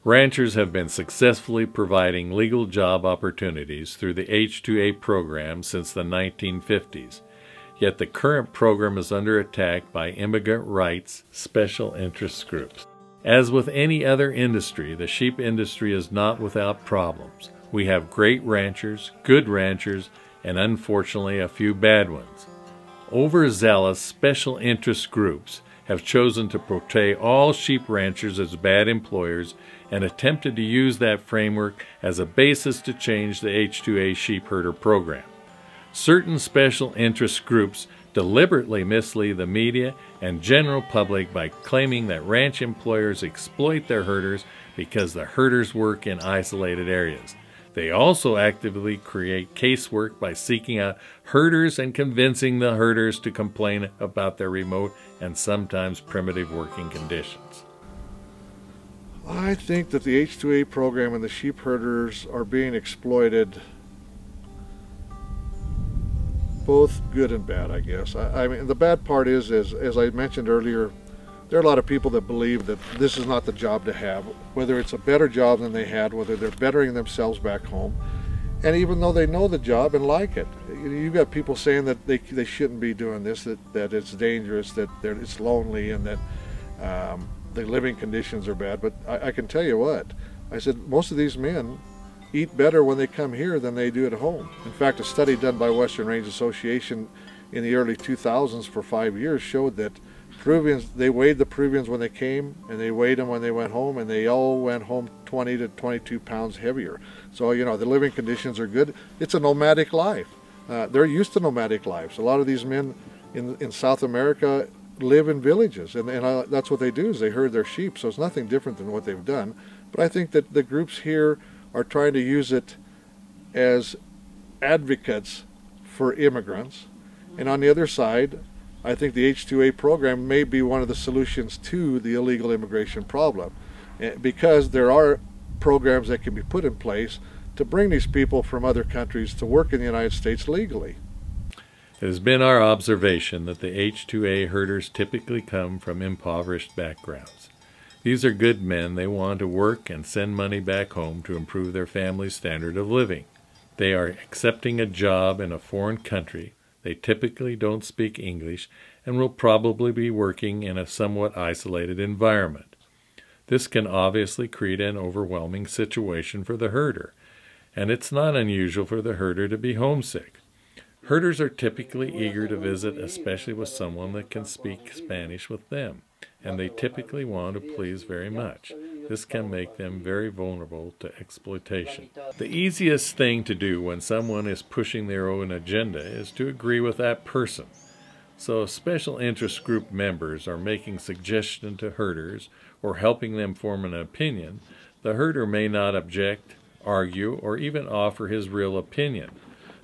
Ranchers have been successfully providing legal job opportunities through the H-2A program since the 1950s, yet the current program is under attack by immigrant rights special interest groups. As with any other industry, the sheep industry is not without problems. We have great ranchers, good ranchers, and unfortunately a few bad ones. Overzealous special interest groups have chosen to portray all sheep ranchers as bad employers and attempted to use that framework as a basis to change the H-2A sheep herder program. Certain special interest groups deliberately mislead the media and general public by claiming that ranch employers exploit their herders because the herders work in isolated areas. They also actively create casework by seeking out herders and convincing the herders to complain about their remote and sometimes primitive working conditions. I think that the H-2A program and the sheep herders are being exploited, both good and bad, I guess. I mean, the bad part is, as I mentioned earlier, there are a lot of people that believe that this is not the job to have, whether it's a better job than they had, whether they're bettering themselves back home. And even though they know the job and like it, you've got people saying that they shouldn't be doing this, that it's dangerous, that it's lonely, and that the living conditions are bad. But I can tell you what, I said most of these men eat better when they come here than they do at home. In fact, a study done by Western Range Association in the early 2000s for 5 years showed that Peruvians, they weighed the Peruvians when they came, and they weighed them when they went home, and they all went home 20 to 22 pounds heavier. So, you know, the living conditions are good. It's a nomadic life. They're used to nomadic lives. A lot of these men in South America live in villages, and that's what they do, is they herd their sheep, so it's nothing different than what they've done. But I think that the groups here are trying to use it as advocates for immigrants. And on the other side, I think the H-2A program may be one of the solutions to the illegal immigration problem, because there are programs that can be put in place to bring these people from other countries to work in the United States legally. It has been our observation that the H-2A herders typically come from impoverished backgrounds. These are good men. They want to work and send money back home to improve their family's standard of living. They are accepting a job in a foreign country. They typically don't speak English and will probably be working in a somewhat isolated environment. This can obviously create an overwhelming situation for the herder, and it's not unusual for the herder to be homesick. Herders are typically eager to visit, especially with someone that can speak Spanish with them, and they typically want to please very much. This can make them very vulnerable to exploitation. The easiest thing to do when someone is pushing their own agenda is to agree with that person. So if special interest group members are making suggestions to herders or helping them form an opinion, the herder may not object, argue, or even offer his real opinion.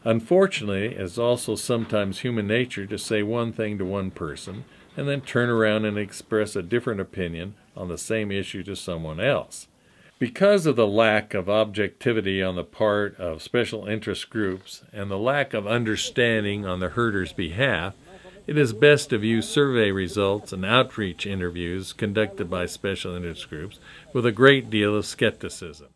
Unfortunately, it's also sometimes human nature to say one thing to one person and then turn around and express a different opinion on the same issue to someone else. Because of the lack of objectivity on the part of special interest groups and the lack of understanding on the herder's behalf, it is best to view survey results and outreach interviews conducted by special interest groups with a great deal of skepticism.